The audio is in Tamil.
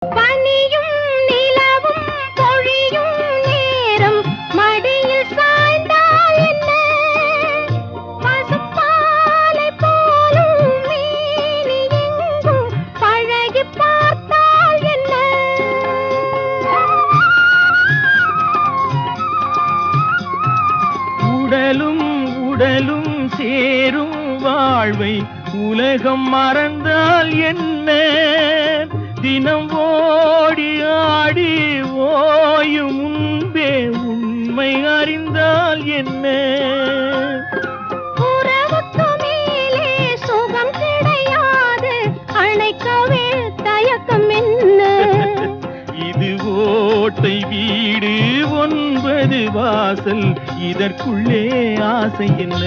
பனியும் நிலவும் பொழியும் நேரம் மடியில் சாய்ந்தால் என்ன, பசுப்பாலை போலும் மேனி எங்கும் பழகி பார்த்தால் என்ன. உடலும் உடலும் சேரும் வாழ்வை உலகம் மறந்தால் என்ன, தினம் ஓடி ஆடி ஓயும் முன்பே உண்மை அறிந்தால் என்ன. உறவுக்கு மேலே சுகம் கிடையாது, அணைக்கவே தயக்கம் என்ன. இது ஓட்டை வீடு 9 வாசல், இதற்குள்ளே ஆசை என்ன.